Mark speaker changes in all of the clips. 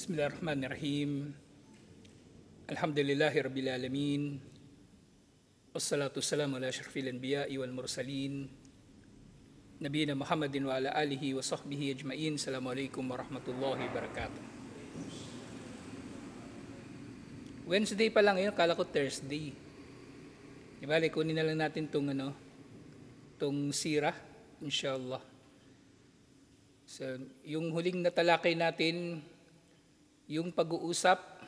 Speaker 1: Bismillahirrahmanirrahim. Alhamdulillahi Rabbil Alamin. Wassalatu wassalamu ala asyrafil anbiya'i wal mursalin. Nabiyina Muhammadin wa ala alihi wa sahbihi ajma'in. Assalamualaikum warahmatullahi wabarakatuh. Wednesday pa lang ngayon, kala ko Thursday. Ibalik, kunin na lang natin tong sirah, inshallah. So, yung huling natalakay natin, yung pag-uusap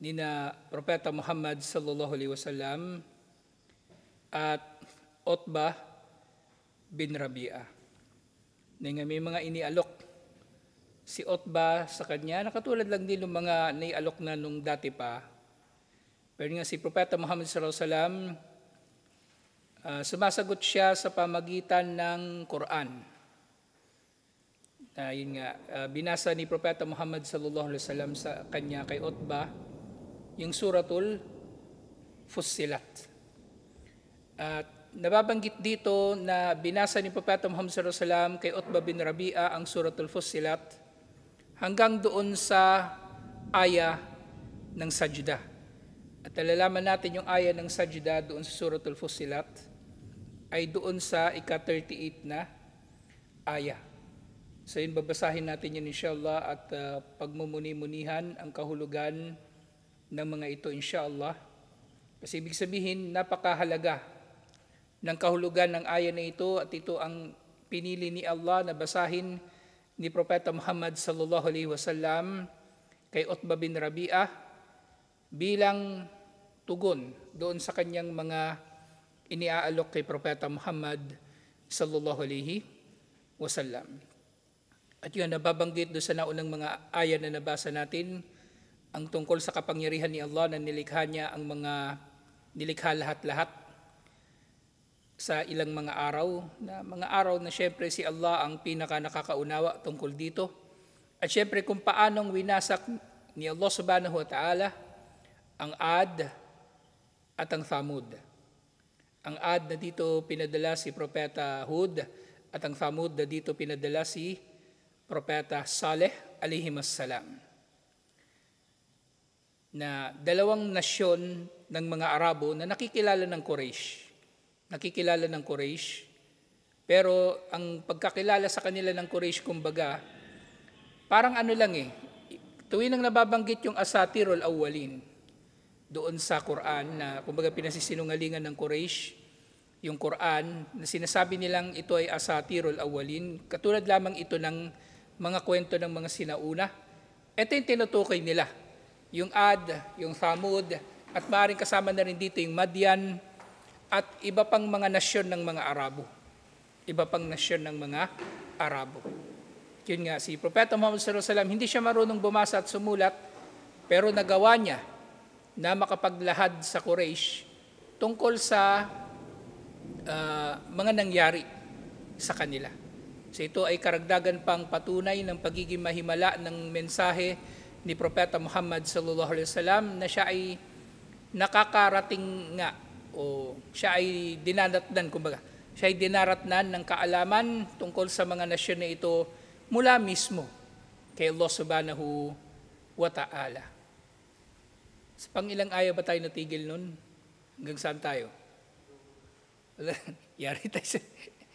Speaker 1: ni na Propeta Muhammad sallallahu alaihi wasallam at Utbah bin Rabi'ah. May mga inialok si Utbah sa kanya, nakatulad lang din ng mga naialok na nung dati pa. Pero nga si Propeta Muhammad sallallahu alaihi wasallam, sumasagot siya sa pamagitan ng Quran. Yun nga, binasa ni Propeta Muhammad sallallahu alaihi wasallam sa kanya kay Utbah yung suratul Fussilat. At nababanggit dito na binasa ni Propeta Muhammad sallallahu alaihi wasallam kay Utbah bin Rabi'ah ang suratul Fussilat hanggang doon sa aya ng Sajda. At nalalaman natin yung aya ng Sajda doon sa suratul Fussilat ay doon sa ika-38 na aya. So yun, babasahin natin yun inshallah at pagmumuni-munihan ang kahulugan ng mga ito inshallah. Kasi ibig sabihin, napakahalaga ng kahulugan ng aya na ito at ito ang pinili ni Allah na basahin ni Propeta Muhammad sallallahu alaihi wasallam kay Utbah bin Rabi'ah bilang tugon doon sa kanyang mga iniaalok kay Propeta Muhammad sallallahu alaihi wasallam. At yun, nababanggit doon sa naunang mga aya na nabasa natin, ang tungkol sa kapangyarihan ni Allah na nilikha niya ang mga nilikha lahat-lahat sa ilang mga araw na syempre si Allah ang pinaka nakakaunawa tungkol dito. At syempre kung paanong winasak ni Allah subhanahu wa ta'ala ang Ad at ang Thamud. Ang Ad na dito pinadala si Propeta Hud at ang Thamud na dito pinadala si Propeta Saleh alaihimassalam, na dalawang nasyon ng mga Arabo na nakikilala ng Quraysh. Pero ang pagkakilala sa kanila ng Quraysh, kumbaga, parang tuwing nang nababanggit yung Asatirul Awwalin doon sa Quran na kumbaga pinasisinungalingan ng Quraysh, yung Quran na sinasabi nilang ito ay Asatirul Awwalin, katulad lamang ito ng mga kwento ng mga sinauna. Ito yung tinutukoy nila. Yung Ad, yung Thamud, at maaaring kasama na rin dito yung Madian, at iba pang mga nasyon ng mga Arabo. Yun nga, si Propeta Muhammad sallallahu alaihi wasallam, hindi siya marunong bumasa at sumulat, pero nagawa niya na makapaglahad sa Quraysh tungkol sa mga nangyari sa kanila. So ito ay karagdagan pang patunay ng pagiging mahimala ng mensahe ni Propeta Muhammad sallallahu alaihi wasallam na siya ay nakakarating nga o siya ay dinaratnan, kumbaga siya ay dinaratnan ng kaalaman tungkol sa mga nasyon na ito mula mismo kay Allah subhanahu wa ta'ala. Sa pang-ilang aya ba tayo natigil nun? Hanggang saan tayo? Yari tayo.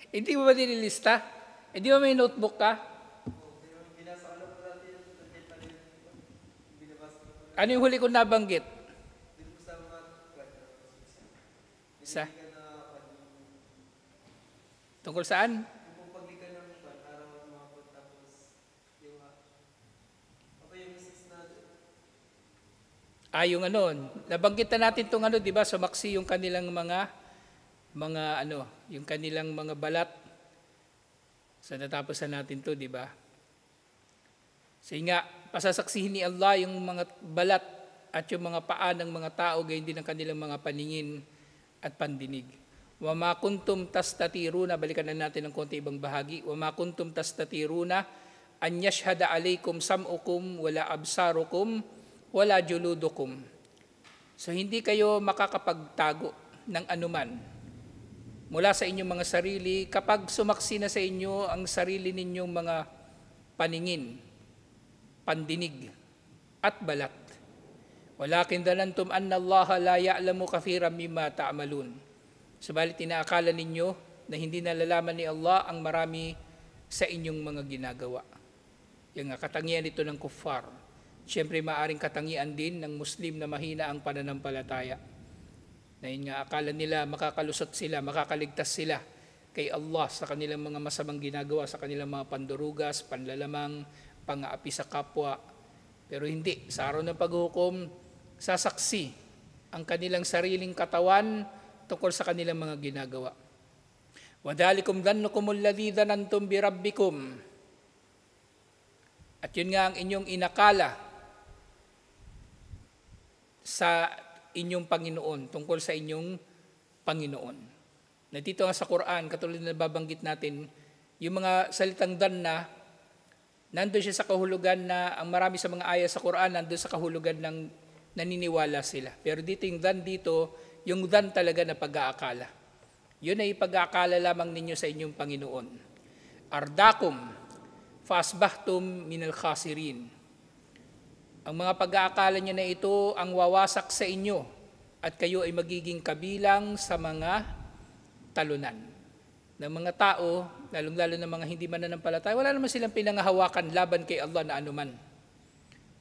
Speaker 1: Hindi mo ba nililista? Di ba may notebook ka? Ano yung huli kong nabanggit? Isa? Tungkol saan? Yung nabanggit na natin itong di ba, sumaksi yung kanilang yung kanilang mga balat. So natapos na natin to, di ba? So nga, pasasaksihin ni Allah yung mga balat at yung mga paa ng mga tao, gayon din ang kanilang mga paningin at pandinig. Wa ma kuntum tastatiruna, balikan na natin ng konti ibang bahagi. Wa ma kuntum tastatiruna an yashhada alaykum sam'ukum wala absarukum wala juludukum. So hindi kayo makakapagtago ng anuman mula sa inyong mga sarili kapag sumaksi na sa inyo ang sarili ninyong mga paningin pandinig at balat. Walakin dhanantum anna Allah la ya'lamu kathiran mimma ta'malun. Subalit inaakala ninyo na hindi nalalaman ni Allah ang marami sa inyong mga ginagawa. Yung katangian ito ng kuffar. Siyempre maaring katangian din ng Muslim na mahina ang pananampalataya. Na yun nga, akala nila makakalusot sila, makakaligtas sila kay Allah sa kanilang mga masamang ginagawa, sa kanilang mga pandurugas, panlalamang, pang-aapi sa kapwa. Pero hindi, sa araw ng paghukom, sasaksi ang kanilang sariling katawan tungkol sa kanilang mga ginagawa. وَذَلِكُمْ ظَنُّكُمُ الَّذِي ظَنَنْتُمْ بِرَبِّكُمْ. At yun nga ang inyong inakala sa inyong Panginoon, tungkol sa inyong Panginoon. Na dito nga sa Quran, katulad na babanggit natin, yung mga salitang dhanna, nandun siya sa kahulugan na ang marami sa mga ayat sa Quran, nandun sa kahulugan ng naniniwala sila. Pero dito yung dhan dito, yung dhan talaga na pag-aakala. Yun ay pag-aakala lamang ninyo sa inyong Panginoon. Ardakum, fasbahtum minal khasirin. Ang mga pag-aakala nyo na ito ang wawasak sa inyo at kayo ay magiging kabilang sa mga talunan. Ng mga tao, lalong-lalo ng mga hindi mananampalataya, wala naman silang pinangahawakan laban kay Allah na anuman.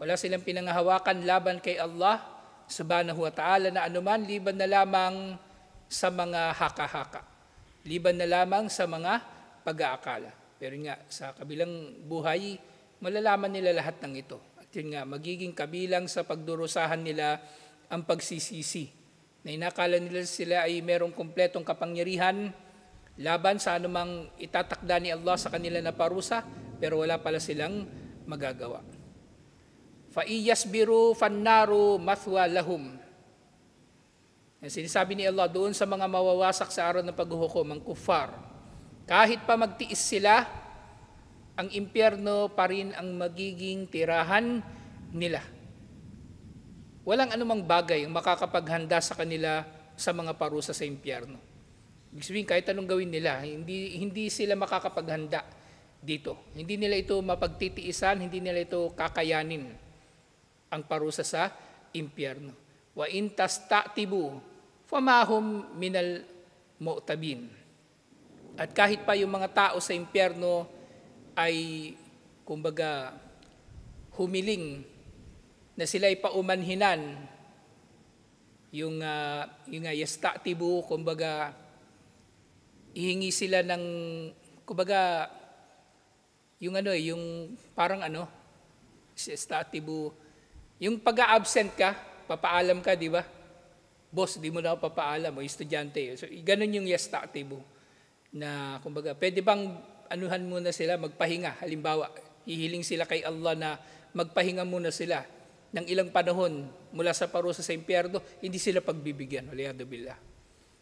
Speaker 1: Wala silang pinangahawakan laban kay Allah subhanahu wa ta'ala na anuman, liban na lamang sa mga haka-haka. Liban na lamang sa mga pag-aakala. Pero nga, sa kabilang buhay, malalaman nila lahat ng ito. At yun nga, magiging kabilang sa pagdurusahan nila ang pagsisisi. Na inakala nila sila ay merong kumpletong kapangyarihan laban sa anumang itatakda ni Allah sa kanila na parusa, pero wala pala silang magagawa. فَإِيَّسْبِرُوا فَالنَّارُ مَثْوَى لَهُمْ. Sinasabi ni Allah doon sa mga mawawasak sa araw ng paghuhukom, ang kuffar, kahit pa magtiis sila, ang impyerno pa rin ang magiging tirahan nila. Walang anumang bagay ang makakapaghanda sa kanila sa mga parusa sa impyerno. Ibig sabihin, kahit anong gawin nila, hindi sila makakapaghanda dito. Hindi nila ito mapagtitiisan, hindi nila ito kakayanin ang parusa sa impyerno. Wa in tasta'tibu famahum minal mu'tabin. At kahit pa yung mga tao sa impyerno ay kumbaga humiling na sila ay paumanhinan, yung yasta'tibu, kumbaga ihingi sila ng kumbaga yung parang yasta'tibu, yung pag-a-absent ka, papaalam ka, di ba? Boss, di mo na ako papaalam, o estudyante. So, ganun yung yasta'tibu. Na, kumbaga, pwede bang anuhan muna sila, magpahinga. Halimbawa, hihiling sila kay Allah na magpahinga muna sila ng ilang panahon mula sa parusa sa impyerno, hindi sila pagbibigyan. Waliyadu billah.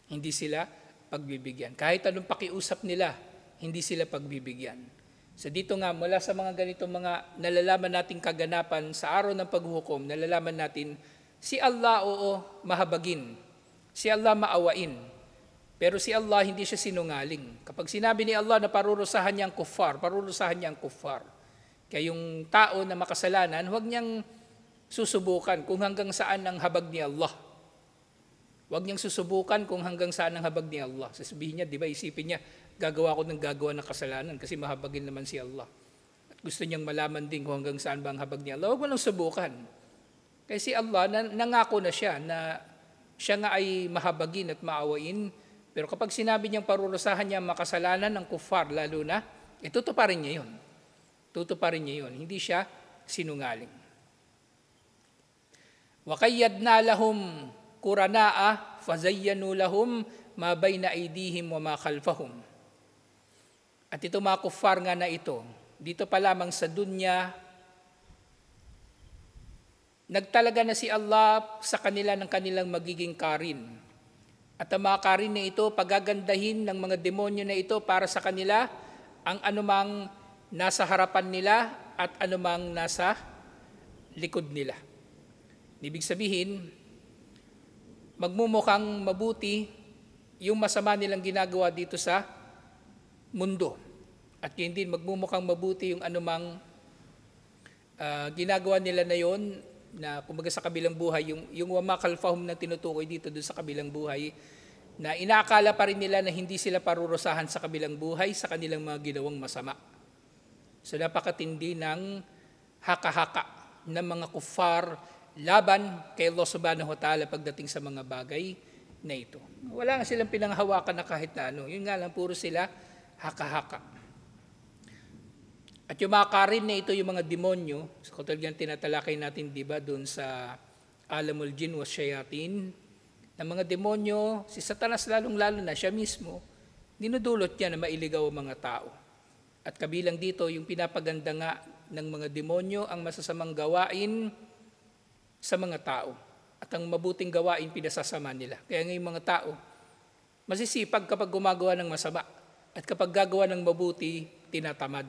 Speaker 1: Hindi sila pagbibigyan. Kahit anong pakiusap nila, hindi sila pagbibigyan. So dito nga, mula sa mga ganitong mga nalalaman nating kaganapan sa araw ng paghukom, nalalaman natin, si Allah, oo, mahabagin. Si Allah maawain. Pero si Allah hindi siya sinungaling. Kapag sinabi ni Allah na parurusahan niya ang kuffar, parurusahan niya ang kuffar. Kaya yung tao na makasalanan, huwag niyang susubukan kung hanggang saan ang habag ni Allah. Huwag niyang susubukan kung hanggang saan ang habag ni Allah. Sasabihin niya, di ba, isipin niya, gagawa ko ng gagawa ng kasalanan kasi mahabagin naman si Allah. At gusto niyang malaman din kung hanggang saan ba ang habag ni Allah. Huwag mo lang subukan. Kasi Allah, nangako na siya na siya nga ay mahabagin at maawain. Pero kapag sinabi niyang parurusahan niya ang makasalanan ng kuffar, lalo na, tutuparin niya yun. Tutuparin niya yun. Hindi siya sinungaling. وَقَيَّدْنَا لَهُمْ قُرَنَاءَ فَزَيَّنُوا لَهُمْ مَا بَيْنَ أَيْدِيهِمْ وَمَا خَلْفَهُمْ. At ito mga kuffar nga na ito, dito pa lamang sa dunya, nagtalaga na si Allah sa kanila ng kanilang magiging karin. At ang mga karin na ito, pagagandahin ng mga demonyo na ito para sa kanila ang anumang nasa harapan nila at anumang nasa likod nila. Ibig sabihin, magmumukhang mabuti yung masama nilang ginagawa dito sa mundo. At yun din, magmumukhang mabuti yung anumang ginagawa nila na yon na kumbaga sa kabilang buhay, yung wama kalfahum na tinutukoy dito doon sa kabilang buhay, na inaakala pa rin nila na hindi sila parurusahan sa kabilang buhay sa kanilang mga ginawang masama. So napakatindi ng haka-haka ng mga kuffar laban kay Allah subhanahu wa ta'ala pagdating sa mga bagay na ito. Wala nga silang pinanghawakan na kahit na ano. Yun nga lang, puro sila haka-haka. At yung mga karin na ito, yung mga demonyo, so katulad yan tinatalakay natin, di ba, doon sa Alamul Jin was Shayatin, ng mga demonyo, si Satanas lalong-lalo na, siya mismo, dinudulot niya na mailigaw ang mga tao. At kabilang dito, yung pinapaganda nga ng mga demonyo, ang masasamang gawain sa mga tao. At ang mabuting gawain, pinasasama nila. Kaya ngayong mga tao, masisipag kapag gumagawa ng masama. At kapag gagawa ng mabuti, tinatamad.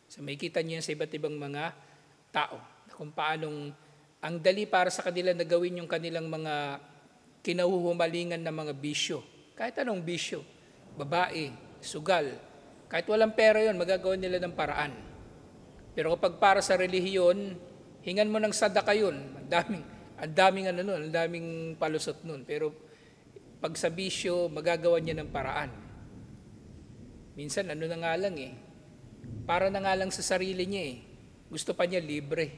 Speaker 1: So may kita niyo sa iba't ibang mga tao. Kung paanong ang dali para sa kanila na gawin yung kanilang mga kinahuhumalingan na mga bisyo. Kahit anong bisyo. Babae, sugal. Kahit walang pera yon, magagawa nila ng paraan. Pero kapag para sa relihiyon, hingan mo ng sadaka yun. Ang daming palusot nun. Pero pag sa bisyo, magagawa niya ng paraan. Minsan, na nga lang para na nga lang sa sarili niya Gusto pa niya libre.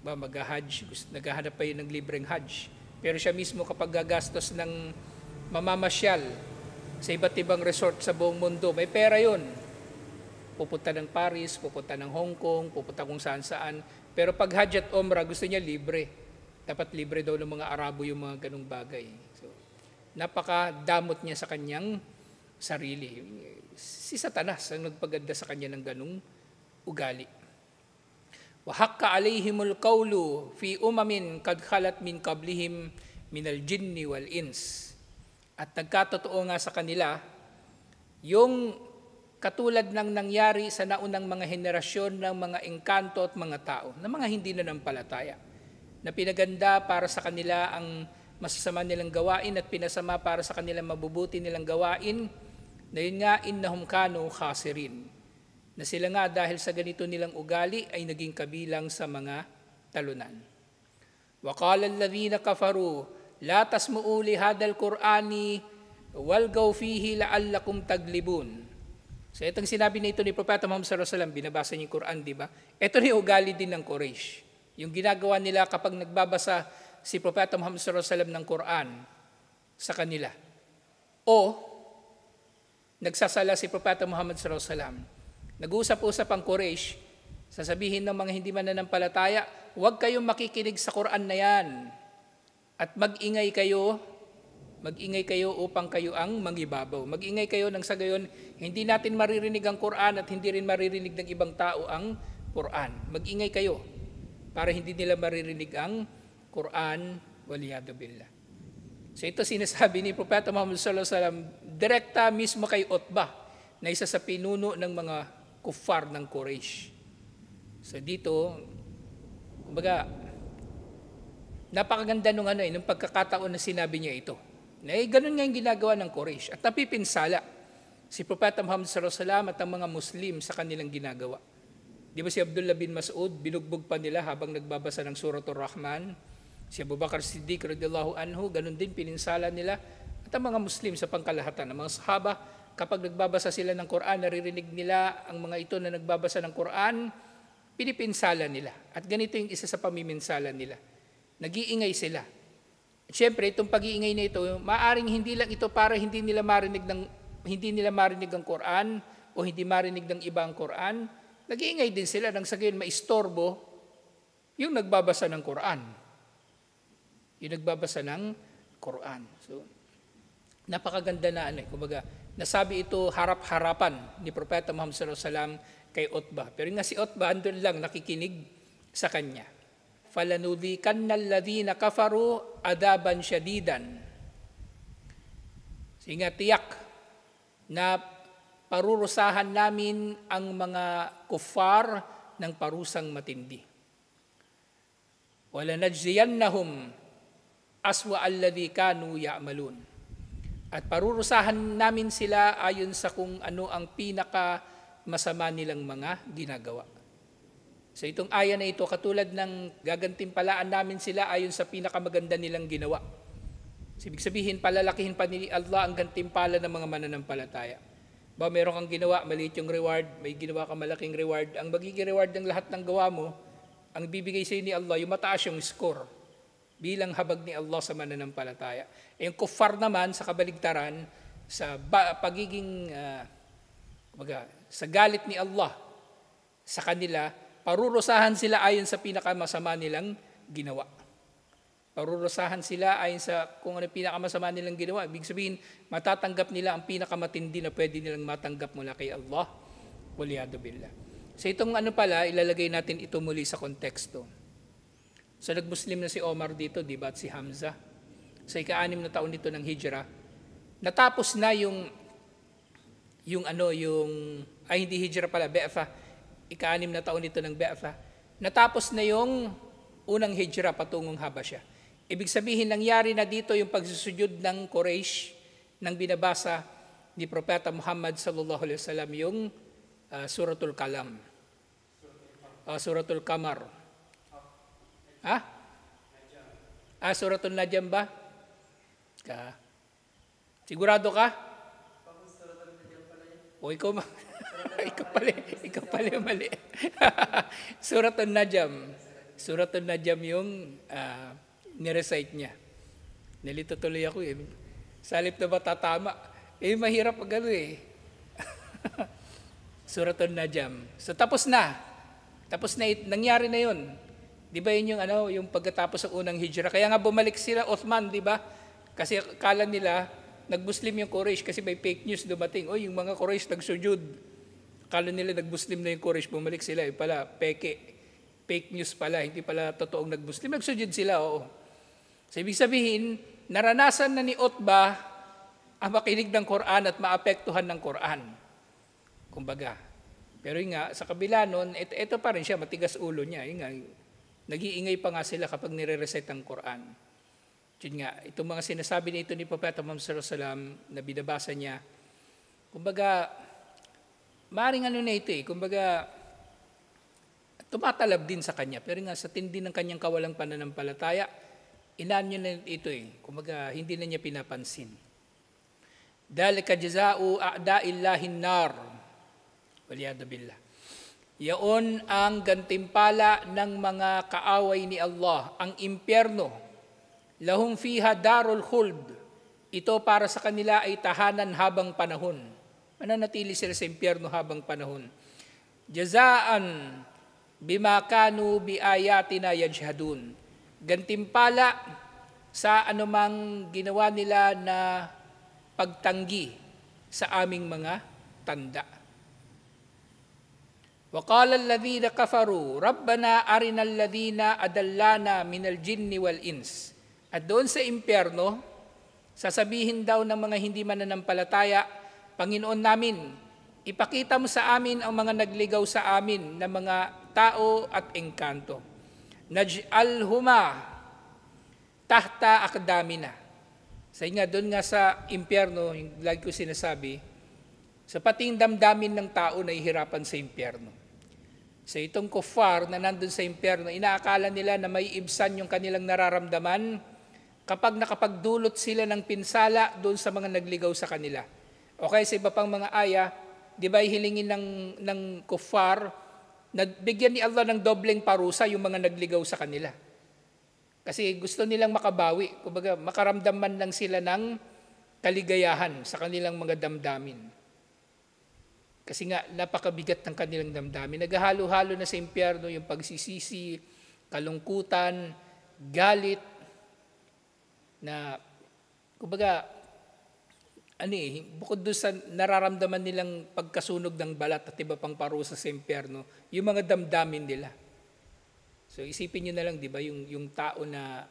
Speaker 1: Mag-hajj, naghahanap pa yun ng libreng hajj. Pero siya mismo kapag gagastos ng mamamasyal sa iba't ibang resort sa buong mundo, may pera yun. Pupunta ng Paris, pupunta ng Hong Kong, pupunta kung saan-saan. Pero pag hajj at umrah, gusto niya libre. Dapat libre daw ng mga Arabo yung mga ganung bagay. So, napakadamot niya sa kanyang sarili. Si Satanas ang nagpaganda sa kanya ng ganung ugali. وَحَقَّ عَلَيْهِمُ الْقَوْلُ فِي أُمَمٍ قَدْ خَلَتْ مِنْ قَبْلِهِمْ مِنَ الْجِنِّ وَالْإِنسِ. At nagkatotoo nga sa kanila, yung katulad ng nangyari sa naunang mga henerasyon ng mga engkanto at mga tao, na mga hindi nanampalataya, na pinaganda para sa kanila ang masasama nilang gawain at pinasama para sa kanilang mabubuti nilang gawain, na yun nga, innahum kanu khasirin. Na sila nga dahil sa ganito nilang ugali ay naging kabilang sa mga talunan. وَقَالَ الَّذِينَ كَفَرُوا لَا تَسْمُعُوا لِهَذَا الْقُرْآنِ وَالْغَوْا فِيهِ لَعَلَّكُمْ تَغْلِبُونَ. So itong sinabi na ito ni Propeta Muhammad sallallahu alaihi wasallam, binabasa niyo yung Quran, di ba? Ito na yung ugali din ng Quraysh. Yung ginagawa nila kapag nagbabasa si Propeta Muhammad sallallahu alaihi wasallam ng Quran sa kanila. O nagsasala si Propeta Muhammad sallallahu alaihi wasallam. Nag-uusap-usap ang Quraysh, sasabihin ng mga hindi mananampalataya, huwag kayong makikinig sa Quran na yan. At mag-ingay kayo upang kayo ang mangibabaw. Mag-ingay kayo nang sa gayon, hindi natin maririnig ang Quran at hindi rin maririnig ng ibang tao ang Quran. Mag-ingay kayo para hindi nila maririnig ang Quran, waliyadu billah. So ito sinasabi ni Propeta Muhammad sallallahu alaihi wasallam direkta mismo kay Utbah, na isa sa pinuno ng mga kuffar ng Quraysh. So dito, kumbaga, napakaganda nung pagkakataon na sinabi niya ito. Na ganun nga yung ginagawa ng Quraysh. At napipinsala si Propeta Muhammad sallallahu alaihi wasallam at ang mga Muslim sa kanilang ginagawa. Di ba si Abdullah bin Mas'ud, binugbog pa nila habang nagbabasa ng Suratul Rahman. Si Abu Bakar Siddiq radhiyallahu anhu, ganun din pininsala nila. At ang mga Muslim sa pangkalahatan, ang mga sahaba, kapag nagbabasa sila ng Quran, naririnig nila ang mga ito na nagbabasa ng Quran, pinipinsala nila. At ganito yung isa sa pamiminsala nila. Nag-iingay sila. At syempre, itong pag-iingay na ito, maaring hindi lang ito para hindi nila marinig ang Quran o hindi marinig ng iba ang Quran. Nag-iingay din sila nang sa gayon maistorbo yung nagbabasa ng Quran. Yung nagbabasa ng Quran. So, napakaganda na kumbaga, nasabi ito harap-harapan ni Propeta Muhammad sallallahu alaihi wasallam kay Utbah. Pero nga si Utbah andun lang nakikinig sa kanya. فَلَنُذِيقَنَّ الَّذِينَ كَفَرُوا عَذَابًا شَدِيدًا. Singa tiyak na parurusahan namin ang mga kuffar ng parusang matindi. وَلَنَجْزِيَنَّهُمْ أَسْوَأَ الَّذِي كَانُوا يَعْمَلُونَ. At parurusahan namin sila ayon sa kung ano ang pinaka masama nilang mga ginagawa. So itong aya na ito, katulad ng gagantimpalaan namin sila ayon sa pinakamaganda nilang ginawa. So, ibig sabihin, palalakihin pa ni Allah ang gantimpala ng mga mananampalataya. Ba, meron kang ginawa, maliit yung reward, may ginawa kang malaking reward. Ang magiging reward ng lahat ng gawa mo, ang bibigay sa ni Allah, yung mataas yung score bilang habag ni Allah sa mananampalataya. Yung kuffar naman, sa kabaligtaran, sa pagiging, sa galit ni Allah sa kanila, parurusahan sila ayon sa pinakamasama nilang ginawa. Parurusahan sila ayon sa kung ano pinakamasama nilang ginawa. Ibig sabihin, matatanggap nila ang pinakamatindi na pwede nilang matanggap mula kay Allah. Waliyadu billah. So itong ano pala, ilalagay natin ito muli sa konteksto. So nag-Muslim na si Omar dito, di ba, at si Hamza. Sa ika-6 na taon nito ng Hijrah, natapos na hindi Hijrah pala, Be'fa. Ika-6 na taon nito ng Be'fa. Natapos na yung unang Hijrah patungong Habasya. Ibig sabihin, nangyari na dito yung pagsusujud ng Quraysh nang binabasa ni Propeta Muhammad sallallahu alaihi wasallam yung Suratul Kalam. Suratul Kamar. Suratul Najm ba? Sigurado ka? O ikaw ikaw pala yung mali. Suratul Najm. Suratul Najm yung nirecite niya. Nalito tuloy ako eh. Salip na ba tatama? Mahirap pag ano eh. Suratul Najm. So tapos na. Nangyari na yun. Di ba yun yung pagkatapos ng unang Hijrah? Kaya nga bumalik sila Uthman, di ba? Kasi akala nila, nag-Muslim yung Quraysh kasi may fake news dumating. Yung mga Quraysh nagsujud. Akala nila nag-Muslim na yung Quraysh, bumalik sila. Pala, fake news pala, hindi pala totoong nag-Muslim. Nagsujud sila, oo. So, ibig sabihin, naranasan na ni Utbah ang makinig ng Quran at maapektuhan ng Quran. Kumbaga. Pero yun nga, sa kabila nun, ito pa rin siya, matigas ulo niya. Yun nga, nag-iingay pa nga sila kapag nire-recite ang Quran. Yun nga, itong mga sinasabi nito ni Propeta Muhammad sallallahu alaihi wasallam na binabasa niya, kumbaga, maring na ito eh, kumbaga, tumatalab din sa kanya. Pero nga, sa tindi ng kanyang kawalang pananampalataya, inanyo na ito eh. Kumbaga, hindi na niya pinapansin. Dalika jaza'u a'da'illahin nar. Waliyadu billah. Yaon ang gantimpala ng mga kaaway ni Allah, ang impyerno. Lahum fiha darul khuld. Ito para sa kanila ay tahanan habang panahon. Mananatili sila sa impyerno habang panahon. Jazaan bima kanu bi ayatina yajhadun. Gantimpala sa anumang ginawa nila na pagtanggi sa aming mga tanda. Wa qala alladhina kafaru rabbana arinal ladhina adallana minal jinni wal ins. At doon sa impyerno, sasabihin daw ng mga hindi mananampalataya, Panginoon namin, ipakita mo sa amin ang mga nagligaw sa amin na mga tao at engkanto. Naj'alhuma tahta akdamina. Sa nga, doon nga sa impyerno, yung lagi ko sinasabi, sa pating damdamin ng tao na ihirapan sa impyerno. So itong kuffar na nandun sa impyerno, inaakala nila na may ibsan yung kanilang nararamdaman kapag nakapagdulot sila ng pinsala doon sa mga nagligaw sa kanila. O kaya sa iba pang mga aya, di ba hilingin ng kuffar, bigyan ni Allah ng dobleng parusa yung mga nagligaw sa kanila. Kasi gusto nilang makabawi, kumbaga makaramdam man lang sila ng kaligayahan sa kanilang mga damdamin. Kasi nga napakabigat ng kanilang damdamin. Naghahalo-halo na sa impyerno yung pagsisisi, kalungkutan, galit, na kumbaga bukod doon sa nararamdaman nilang pagkasunog ng balat at iba pang parusa sa impyerno, yung mga damdamin nila. So isipin nyo na lang, di ba, yung tao na,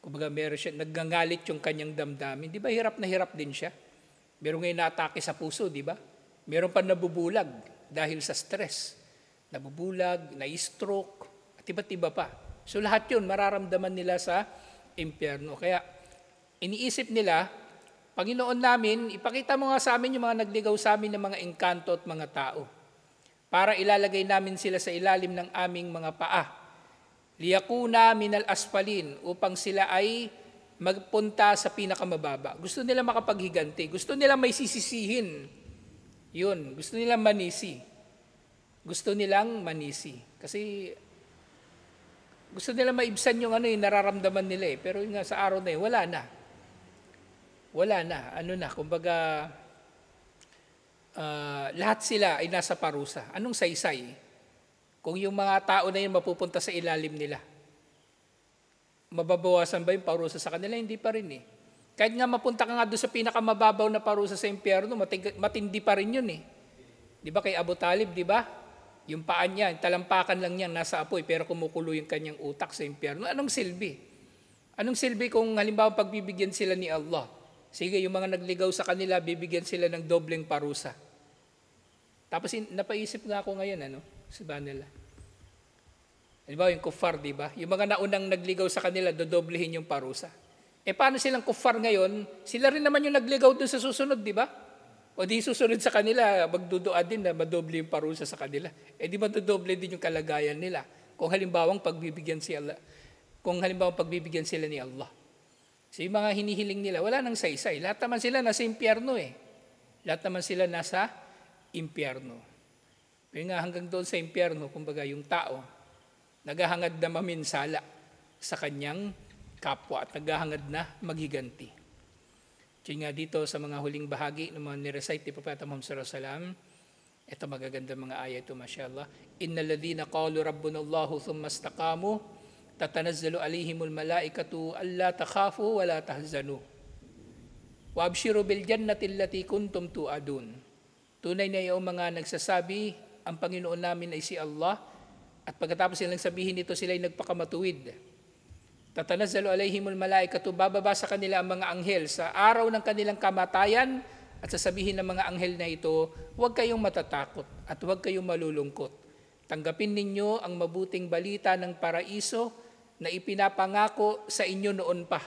Speaker 1: kumbaga meron siya, nagngangalit yung kanyang damdamin, di ba hirap na hirap din siya? Meron ngayon na-atake sa puso, di ba? Meron pa nabubulag dahil sa stress. Nabubulag, na-stroke, at iba't iba pa. So lahat yun, mararamdaman nila sa impyerno. Kaya iniisip nila, Panginoon namin, ipakita mo nga sa amin yung mga nagligaw sa amin ng mga engkanto at mga tao. para ilalagay namin sila sa ilalim ng aming mga paa. Liyakuna minal asfalin, upang sila ay magpunta sa pinakamababa. Gusto nila makapaghiganti. Gusto nila may sisisihin. Yun. Gusto nilang manisi. Gusto nilang manisi. Kasi gusto nila maibsan yung nararamdaman nila eh. Pero yung sa araw na yun, wala na. Wala na. Kumbaga, lahat sila ay nasa parusa. Anong saysay? Kung yung mga tao na yun mapupunta sa ilalim nila, mababawasan ba yung parusa sa kanila? Hindi pa rin eh. Kahit nga mapunta ka nga doon sa pinakamababaw na parusa sa impyerno, matindi pa rin yun eh. Di ba kay Abu Talib, di ba? Yung paan niya, talampakan lang niya, nasa apoy, pero kumukulo yung kanyang utak sa impyerno. Anong silbi? Anong silbi kung halimbawa pagbibigyan sila ni Allah? Sige, yung mga nagligaw sa kanila, bibigyan sila ng dobleng parusa. Tapos napaisip nga ako ngayon, subhanallah. Halimbawa yung kuffar, di ba? Yung mga naunang nagligaw sa kanila, dodoblehin yung parusa. Paano silang kuffar ngayon? Sila rin naman yung nagligaw dun sa susunod, di ba? O di susunod sa kanila, magdudua din na madoble yung parusa sa kanila. Di madodoble din yung kalagayan nila. Kung halimbawang pagbibigyan sila ni Allah. So yung mga hinihiling nila, wala nang saysay. Lahat naman sila nasa impyerno eh. Lahat naman sila nasa impyerno. Pero nga hanggang doon sa impyerno, kumbaga yung tao, naghahangad na maminsala sa kanyang kapwa at naghahangad na maghiganti. Diyan nga dito sa mga huling bahagi ng mga nirecite ni Propeta Muhammad sallallahu alaihi wasallam, ito magaganda mga ayat ito, mashallah. Innal ladhina qalu rabbuna Allahu thumma istaqamu tatanazzalu alaihimul malaikatu alla takhafu wa la tahzanu wa abshiru bil jannati allati kuntum tu'adun. Tunay na yung mga nagsasabi, ang Panginoon namin ay si Allah, at pagkatapos nilang sabihin nito, sila ay nagpakamatuwid. Tatanazzalu alaihimul malaikatu, bababa sa kanila ang mga anghel sa araw ng kanilang kamatayan, at sasabihin ng mga anghel na ito, huwag kayong matatakot at huwag kayong malulungkot. Tanggapin ninyo ang mabuting balita ng paraiso na ipinapangako sa inyo noon pa.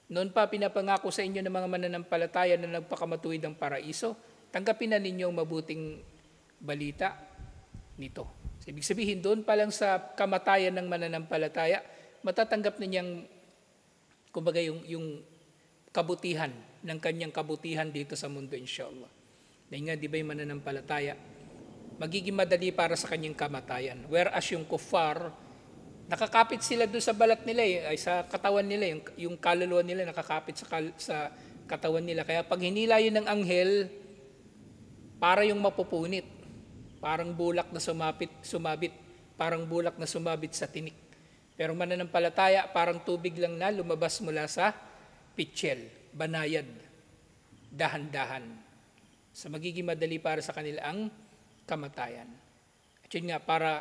Speaker 1: Noon pa pinapangako sa inyo ng mga mananampalataya na nagpakamatuwid ng paraiso. Tanggapin na ninyo ang mabuting balita nito. So, ibig sabihin, doon pa lang sa kamatayan ng mananampalataya, matatanggap na niyang, kumbaga, yung kabutihan, ng kanyang kabutihan dito sa mundo, inshallah. Dahil nga, di ba yung mananampalataya, magiging madali para sa kanyang kamatayan. Whereas yung kuffar, nakakapit sila doon sa balat nila, ay sa katawan nila, yung kaluluwa nila nakakapit sa katawan nila. Kaya pag hinila yun ng anghel, para yung mapupunit, parang bulak na sumabit, parang bulak na sumabit sa tinik. Pero mananampalataya, parang tubig lang na lumabas mula sa pitchel, banayad, dahan-dahan. So magiging madali para sa kanila ang kamatayan. At yun nga, para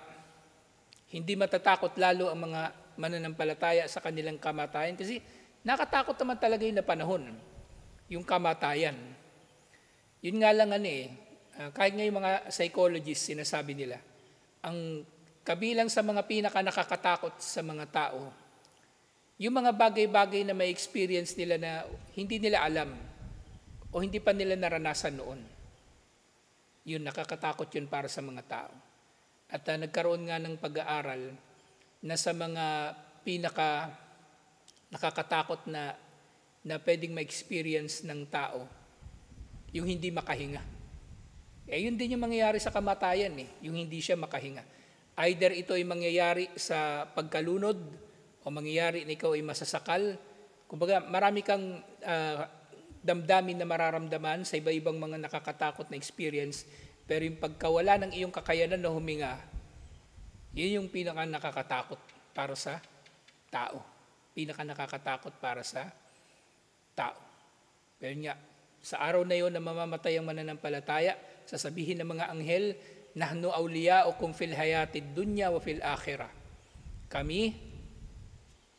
Speaker 1: hindi matatakot lalo ang mga mananampalataya sa kanilang kamatayan, kasi nakatakot naman talaga yun na panahon, yung kamatayan. Yun nga lang kahit nga yung mga psychologists, sinasabi nila, ang kabilang sa mga pinaka nakakatakot sa mga tao, yung mga bagay-bagay na may experience nila na hindi nila alam o hindi pa nila naranasan noon. Yun, nakakatakot yun para sa mga tao. At nagkaroon nga ng pag-aaral na sa mga pinaka nakakatakot na pwedeng ma-experience ng tao, yung hindi makahinga. Yun din yung mangyayari sa kamatayan, yung hindi siya makahinga. Either ito ay mangyayari sa pagkalunod o mangyayari na ikaw ay masasakal. Kumbaga, marami kang damdamin na mararamdaman sa iba-ibang mga nakakatakot na experience. Pero yung pagkawala ng iyong kakayanan na huminga, yun yung pinaka nakakatakot para sa tao. Pinaka nakakatakot para sa tao. Pero nga, sa araw na yun na mamamatay ang mananampalataya, sasabihin ng mga anghel, nahnu awliyaukum fil hayatid dunya wa fil akhirah. Kami,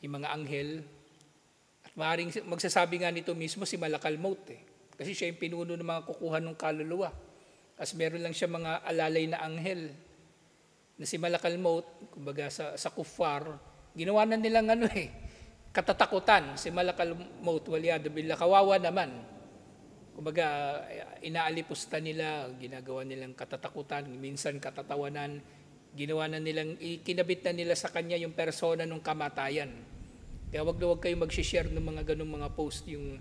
Speaker 1: yung mga anghel, at maaaring magsasabi nga nito mismo si Malakal Maut kasi siya yung pinuno ng mga kukuha ng kaluluwa. As meron lang siya mga alalay na anghel na si Malakal Maut, kumbaga sa kuffar, ginawa na nilang katatakutan si Malakal Maut, waliyadu billah, kawawa naman. Kumbaga, inaalipusta nila, ginagawa nilang katatakutan, minsan katatawanan, ginawa na nilang, ikinabit na nila sa kanya yung persona ng kamatayan. Kaya wag na wag kayong mag-share ng mga ganung mga post, yung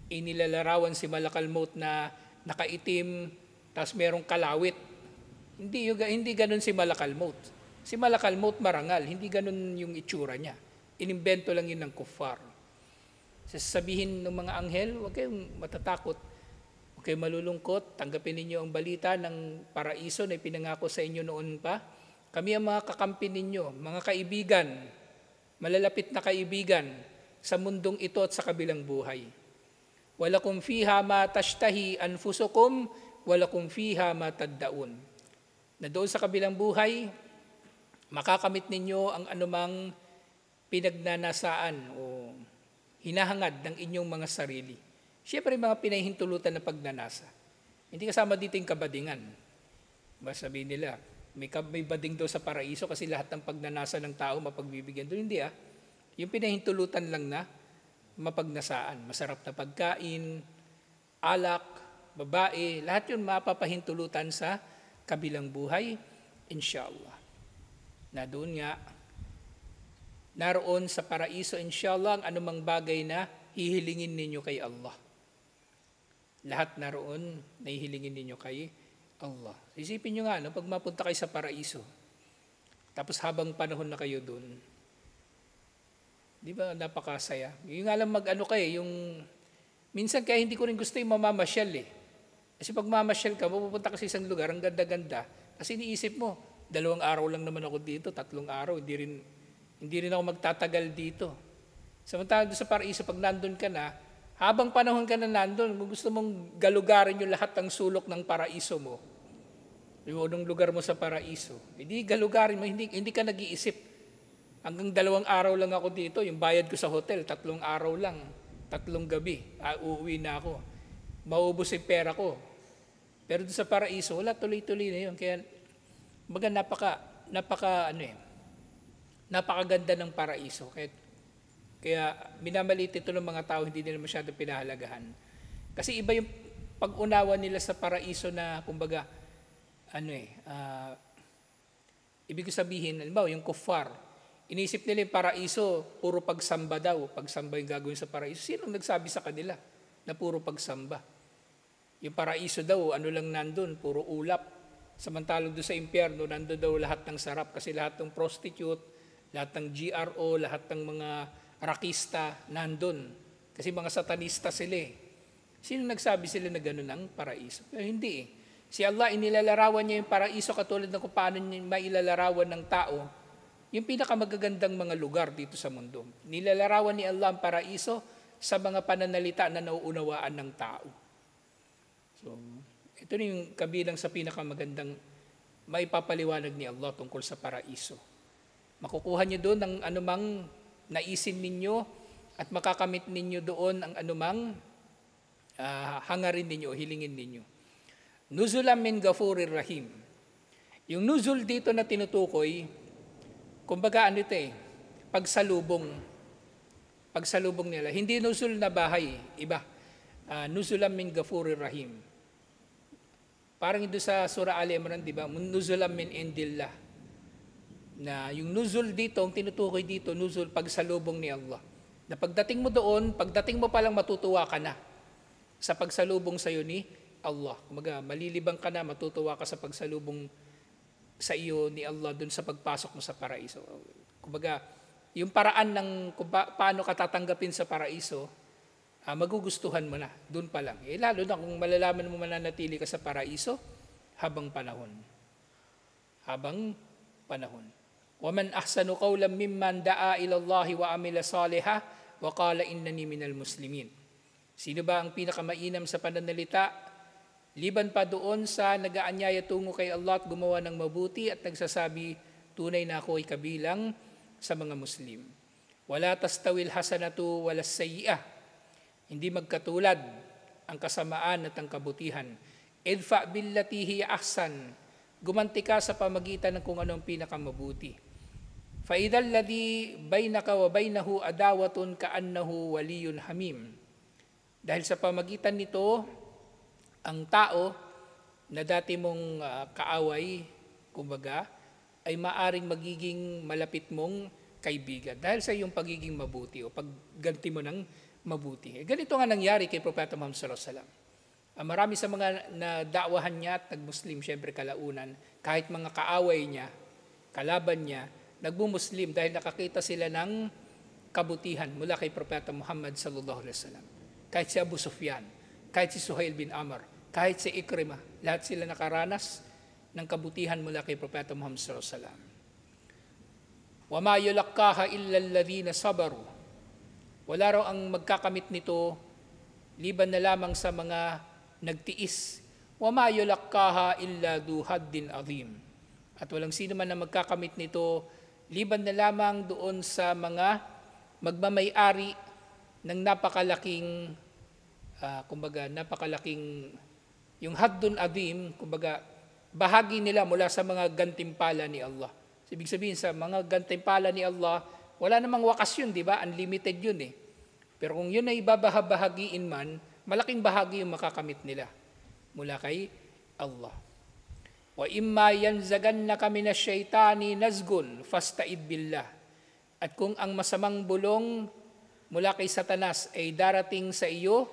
Speaker 1: inilalarawan si Malakal Maut na nakaitim, tapos merong kalawit. Hindi ganun si Malakal Maut. Si Malakal Maut marangal, hindi ganun yung itsura niya. Inimbento lang yun ng kuffar. Sasabihin ng mga anghel, huwag kayong matatakot, huwag kayong malulungkot, tanggapin ninyo ang balita ng paraiso na ipinangako sa inyo noon pa. Kami ang mga kakampi ninyo, mga kaibigan, malalapit na kaibigan sa mundong ito at sa kabilang buhay. Walakum fiha ma tashtahi anfusukum, walakum fiha ma taddaun. Na doon sa kabilang buhay, makakamit ninyo ang anumang pinagnanasaan o hinahangad ng inyong mga sarili. Siyempre mga pinahintulutan na pagnanasa. Hindi kasama dito yung kabadingan. Sabihin nila, may bading daw sa paraiso kasi lahat ng pagnanasa ng tao mapagbibigyan doon. Hindi Yung pinahintulutan lang na mapagnasaan. Masarap na pagkain, alak, babae, lahat yun mapapahintulutan sa kabilang buhay, inshallah. Na doon nga, naroon sa paraiso, inshallah, ang anumang bagay na hihilingin ninyo kay Allah. Lahat naroon na hihilingin ninyo kay Allah. Isipin nyo nga, pag mapunta kayo sa paraiso, tapos habang panahon na kayo doon, di ba napakasaya? Yung nga lang yung minsan kaya hindi ko rin gusto yung mamamasyal Kasi pag mamasyal ka, pupunta ka sa isang lugar, ang ganda-ganda, kasi iniisip mo, 2 araw lang naman ako dito, 3 araw, hindi rin ako magtatagal dito. Samantala doon sa paraiso, pag nandun ka na, habang panahon ka na nandun, kung gusto mong galugarin yung lahat ng sulok ng paraiso mo, yung unong lugar mo sa paraiso, hindi galugarin mo, hindi ka nag-iisip. Hanggang 2 araw lang ako dito, yung bayad ko sa hotel, 3 araw lang, 3 gabi, uuwi na ako. Maubos yung pera ko. Pero doon sa paraiso, wala, tuloy-tuloy na yun. Kaya, napakaganda ng paraiso. Kaya minamaliit ito ng mga tao, hindi nila masyadong pinahalagahan. Kasi iba yung pag-unawa nila sa paraiso na, kumbaga, ibig sabihin, halimbawa, yung kuffar, inisip nila yung paraiso, puro pagsamba daw, pagsamba yung gagawin sa paraiso. Sinong nagsabi sa kanila na puro pagsamba? Yung paraiso daw, lang nandun, puro ulap. Samantalang doon sa impyerno, nandun daw lahat ng sarap kasi lahat ng prostitute, lahat ng GRO, lahat ng mga rakista nandun. Kasi mga satanista sila Sino nagsabi sila na gano'n ang paraiso? Pero hindi Si Allah, inilalarawan niya yung paraiso katulad ng kung paano niya mailalarawan ng tao yung pinakamagagandang mga lugar dito sa mundo. Nilalarawan ni Allah ang paraiso sa mga pananalita na nauunawaan ng tao. So, ito na yung kabilang sa pinakamagandang maipapaliwanag ni Allah tungkol sa paraiso. Makukuha niyo doon ang anumang naisin ninyo at makakamit ninyo doon ang anumang hangarin ninyo o hilingin ninyo. Nuzulam min Ghafurir Rahim. Yung nuzul dito na tinutukoy, kumbaga pagsalubong nila. Hindi nuzul na bahay, iba. Nuzulam min Ghafurir Rahim. Parang ito sa Surah Ali Imran, di ba? Nuzulam min Indillah. Na yung nuzul dito, ang tinutukoy dito, nuzul pagsalubong ni Allah. Na pagdating mo doon, pagdating mo palang matutuwa ka na sa pagsalubong sa iyo ni Allah. Kumaga, malilibang ka na, matutuwa ka sa pagsalubong sa iyo ni Allah doon sa pagpasok mo sa paraiso. Kumaga, yung paraan ng kung paano ka tatanggapin sa paraiso, magugustuhan mo na, doon pa lang. Lalo na kung malalaman mo mananatili ka sa paraiso habang panahon. Habang panahon. وَمَنْ أَحْسَنُ قَوْلًا مِمَّنْ دَعَا إِلَى اللَّهِ وَعَمِلَ صَالِحًا وَقَالَ إِنَّنِي مِنَ الْمُسْلِمِينَ. Sino ba ang pinakamainam sa pananalita? Liban pa doon sa nag-aanyaya tungo kay Allah at gumawa ng mabuti at nagsasabi, tunay na ako ay kabilang sa mga Muslim. وَلَا تَسْتَوِي الْحَسَنَةُ وَلَا السَّيِّئَةُ. Hindi magkatulad ang kasamaan at ang kabutihan. إِدْفَعْ بِالَّتِي هِيَ أَحْسَنُ. Gumanti ka sa pamagitan ng kung ano ang pinakamabuti. فَإِذَا الَّذِي بَيْنَكَ وَبَيْنَهُ أَدَاوَةٌ كَأَنَّهُ وَلِيٌّ حَمِيمٌ. Dahil sa pamagitan nito, ang tao na dati mong kaaway, kumbaga, ay maaring magiging malapit mong kaibigan dahil sa iyong pagiging mabuti o pagganti mo ng mabuti. Ganito nga nangyari kay Propeta Muhammad sallallahu alaihi wasallam. Marami sa mga nadakwahan niya at nag-Muslim, syempre kalaunan, kahit mga kaaway niya, kalaban niya, nagbu-Muslim dahil nakakita sila ng kabutihan mula kay Propeta Muhammad sallallahu alaihi wasallam. Kahit si Abu Sufyan, kahit si Suhail bin Amr, kahit si Ikrimah, lahat sila nakaranas ng kabutihan mula kay Propeta Muhammad sallallahu alaihi wasallam. Wa ma yulaqaha illa alladhina sabaru. Wala raw ang magkakamit nito liban na lamang sa mga nagtiis. Wa ma yulaqaha illa du haddin azim. At walang sino man na magkakamit nito liban na lamang doon sa mga magmamay-ari ng napakalaking napakalaking yung haddun azim, kumbaga bahagi nila mula sa mga gantimpala ni Allah. Ibig sabihin sa mga gantimpala ni Allah, wala namang wakas yun, di ba? Unlimited yun eh. Pero kung yun ay babahagiin man, malaking bahagi yung makakamit nila mula kay Allah. Wa imma yanzagannaka minasyaitani nazgun fasta'id billah. At kung ang masamang bulong mula kay Satanas ay darating sa iyo,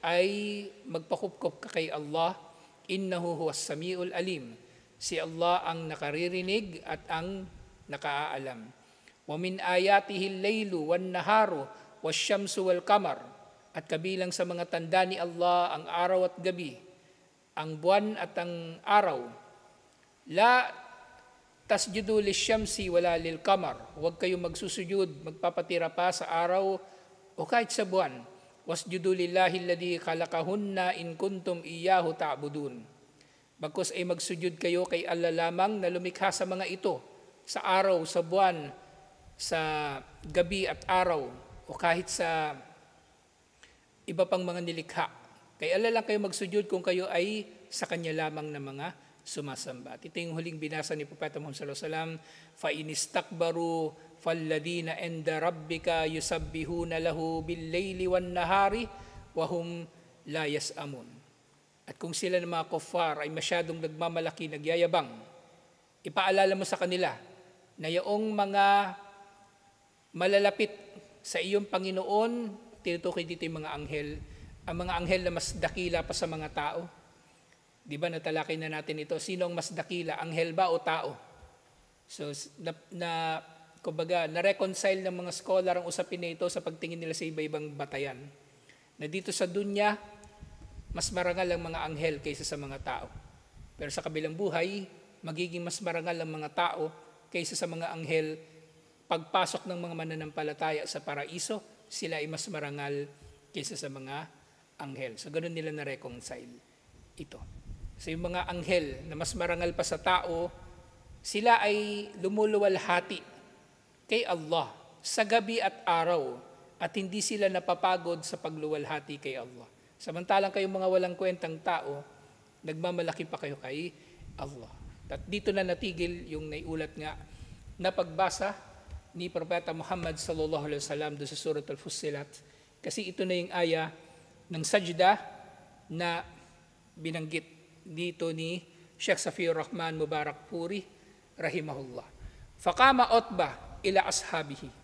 Speaker 1: ay magpakupkop ka kay Allah, innahu huwas samiul alim. Si Allah ang nakaririnig at ang nakaalam. Wa min ayatihi al-laylu wan-naharu wasyamsu wal-qamar. At kabilang sa mga tanda ni Allah ang araw at gabi, ang buwan at ang araw. La tasjudu lisyamsi wala lil-qamar. Huwag kayong magsusujud, magpapatira pa sa araw o kahit sa buwan. Wasjudu lillahi alladhi khalaqahunna in kuntum iyyahu ta'budun. Bagkus ay magsujud kayo kay Allah lamang na lumikha sa mga ito, sa araw, sa buwan, sa gabi at araw, o kahit sa iba pang mga nilikha. Kay Allah lang kayo magsujud kung kayo ay sa Kanya lamang na mga sumasamba. Ito yung huling binasa ni Propeta Muhammad sallallahu alaihi wasallam, فَإِنِ اسْتَكْبَرُوا فَالَّذِينَ عِنْدَ رَبِّكَ يُسَبِّحُونَ لَهُ بِاللَّيْلِ وَالنَّهَارِ وَهُمْ لَا يَسْأَمُونَ. At kung sila ng mga kuffar ay masyadong nagmamalaki, nagyayabang, ipaalala mo sa kanila na yung mga malalapit sa iyong Panginoon, tinutukoy dito yung mga anghel, ang mga anghel na mas dakila pa sa mga tao. Di ba natalakay na natin ito? Sino ang mas dakila, anghel ba o tao? So, kumbaga, na-reconcile ng mga scholar ang usapin na ito sa pagtingin nila sa iba-ibang batayan. Na dito sa dunya, mas marangal ang mga anghel kaysa sa mga tao. Pero sa kabilang buhay, magiging mas marangal ang mga tao kaysa sa mga anghel. Pagpasok ng mga mananampalataya sa paraiso, sila ay mas marangal kaysa sa mga anghel. So ganun nila na-reconcile ito. So yung mga anghel na mas marangal pa sa tao, sila ay lumuluwalhati kay Allah sa gabi at araw at hindi sila napapagod sa pagluwalhati kay Allah. Samantalang kayong mga walang kwentang tao, nagmamalaki pa kayo kay Allah. At dito na natigil yung naiulat nga na pagbasa ni Propeta Muhammad sallallahu alaihi wasallam doon sa Surat Al-Fussilat. Kasi ito na yung aya ng sajda na binanggit dito ni Sheikh Safiyur Rahman Mubarak Puri, rahimahullah. Faqama Utbah ila ashabihi.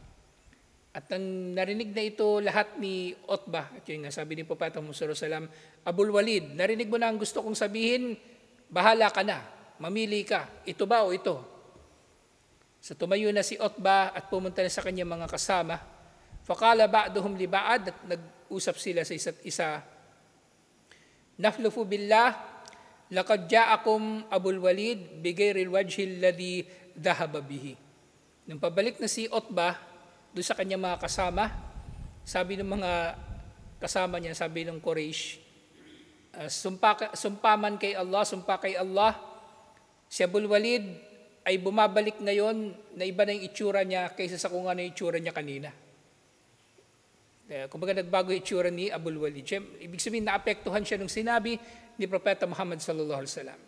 Speaker 1: At nang narinig na ito lahat ni Utbah, at yun nga sabi ni Propeta Muhammad sallallahu alaihi wasallam, Abul Walid, narinig mo na ang gusto kong sabihin, bahala ka na, mamili ka, ito ba o ito? So tumayo na si Utbah at pumunta na sa kanyang mga kasama. Faqala ba'duhum li ba'd, at nag-usap sila sa isa't isa. Nahlufu billah, laqad ja'akum Abul Walid bighairil wajhi alladhi dhahaba bihi. Nung pabalik na si Utbah doon sa kanyang mga kasama, sabi ng mga kasama niya, sabi ng Quraysh, sumpaman kay Allah, sumpa kay Allah, si Abul Walid ay bumabalik ngayon na iba na yung itsura niya kaysa sa kung ano yung itsura niya kanina. Kumbaga nagbago yung itsura ni Abul Walid. Ibig sabihin, naapektuhan siya nung sinabi ni Propeta Muhammad sallallahu alaihi wasallam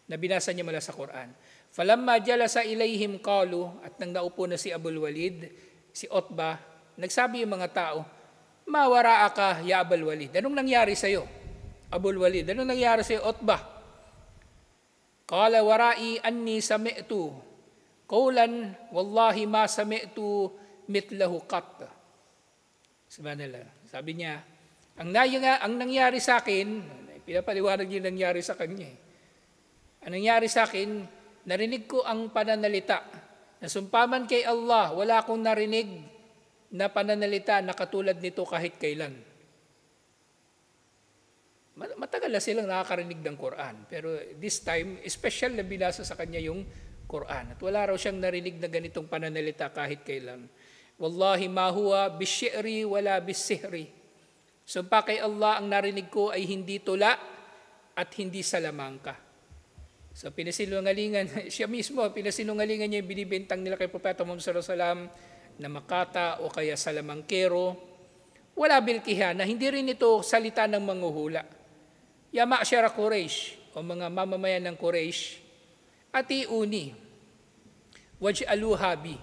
Speaker 1: na binasa niya mula sa Quran. Falamma jalasa ilayhim qalu, at nang naupo na si Abul Walid, si Utbah, nagsabi yung mga tao, mawaraaka ya Abul Walid. Anong nangyari sa'yo, Abul Walid. Ano nangyari si Utbah? Qala warai anni sami'tu qawlan wallahi ma sami'tu mitlahu qat. Subhanallah. Sabi niya, ang nangyari sa akin, pinapaliwanag yung nangyari sa kanya. Ang nangyari sa akin, narinig ko ang pananalita. Nasumpaman kay Allah, wala akong narinig na pananalita na katulad nito kahit kailan. Matagal na silang nakakarinig ng Quran. Pero this time, special na binasa sa kanya yung Quran. At wala raw siyang narinig na ganitong pananalita kahit kailan. Wallahi ma huwa bisy'ri wala bisihri. Sumpa kay Allah, ang narinig ko ay hindi tula at hindi salamangka. So pinasinungalingan, siya mismo, pinasinungalingan niya yung binibintang nila kay Propeta Muhammad sallallahu alaihi wasallam na makata o kaya salamangkero. Wala bilkiha na hindi rin ito salita ng manghuhula. Ya ma'syara Quraysh o mga mamamayan ng Quraysh, atiuni waj'aluha bi.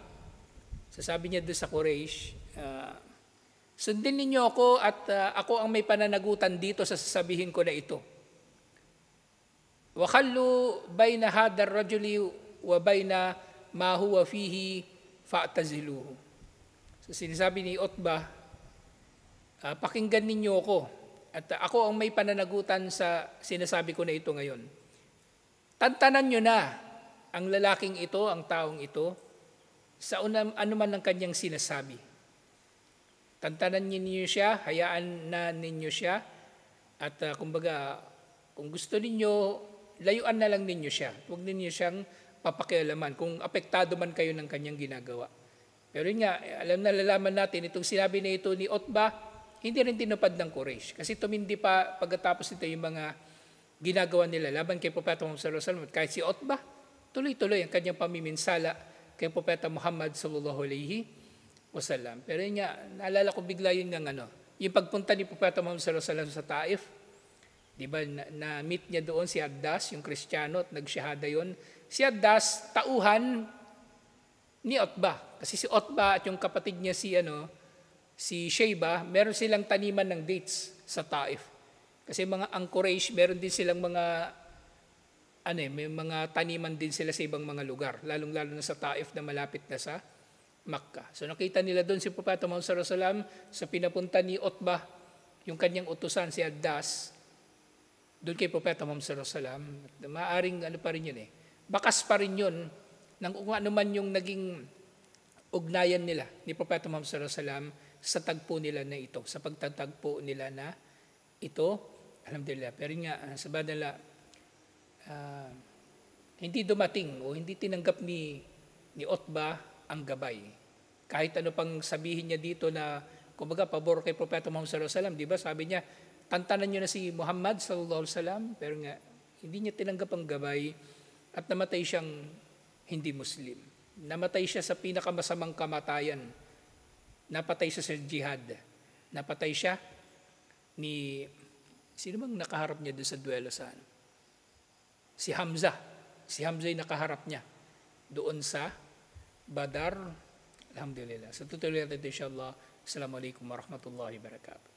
Speaker 1: Sasabi niya doon sa Quraysh, sundin ninyo ako at ako ang may pananagutan dito sa sasabihin ko na ito. Wa khallu bayna hadar rajuli wa bayna ma huwa fihi fa'taziluhu. So sinasabi ni Utbah, pakinggan ninyo ako at ako ang may pananagutan sa sinasabi ko na ito ngayon. Tantanan nyo na ang lalaking ito, ang taong ito, sa anuman ng kanyang sinasabi. Tantanan ninyo siya, hayaan na ninyo siya, at kumbaga, kung gusto ninyo, layuan na lang ninyo siya. Huwag ninyo siyang papakialaman kung apektado man kayo ng kanyang ginagawa. Pero yun nga, nalalaman natin, itong sinabi na ito ni Utbah, hindi rin tinupad ng Quraysh. Kasi tumindi pa pagkatapos ito yung mga ginagawa nila laban kay Propeta Muhammad sallallahu alaihi wasallam. Kahit si Utbah, tuloy-tuloy ang kanyang pamiminsala kay Propeta Muhammad sallallahu alaihi wasallam. Pero yun nga, naalala ko bigla yun ng yung pagpunta ni Propeta Muhammad sallallahu alaihi wasallam sa Taif. Di ba, na-meet niya doon si Addas, yung Kristiyano, at nagsyahada yun. Si Addas, tauhan ni Utbah. Kasi si Utbah at yung kapatid niya si Shayba, meron silang taniman ng dates sa Taif. Kasi ang Quraysh, meron din silang may mga taniman din sila sa ibang mga lugar, lalong-lalo na sa Taif na malapit na sa Makkah. So nakita nila doon si Propeta Muhammad sallallahu alaihi wasallam sa pinapunta ni Utbah, yung kanyang utusan si Addas, doon kay Propeta Muhammad sallallahu alaihi wasallam. Maaring pa rin yun bakas pa rin yun ng kung ano man yung naging ugnayan nila ni Propeta Muhammad sallallahu alaihi wasallam sa tagpo nila na ito, sa pagtatagpo nila na ito, alhamdulillah. Pero nga, sabi nila, hindi dumating o hindi tinanggap ni Utbah ang gabay. Kahit ano pang sabihin niya dito na, kumbaga, pabor kay Propeta Muhammad sallallahu alaihi wasallam, di ba? Sabi niya, tantanan niyo na si Muhammad sallallahu alaihi wasallam, pero nga, hindi niya tinanggap ang gabay at namatay siyang hindi Muslim. Namatay siya sa pinakamasamang kamatayan. Napatay siya sa jihad. Napatay siya ni, sino bang nakaharap niya doon sa duelo sa Si Hamzah. Si Hamzah yung nakaharap niya doon sa Badar. Alhamdulillah. Sa tutuloy natin insyaAllah. Assalamualaikum warahmatullahi wabarakatuh.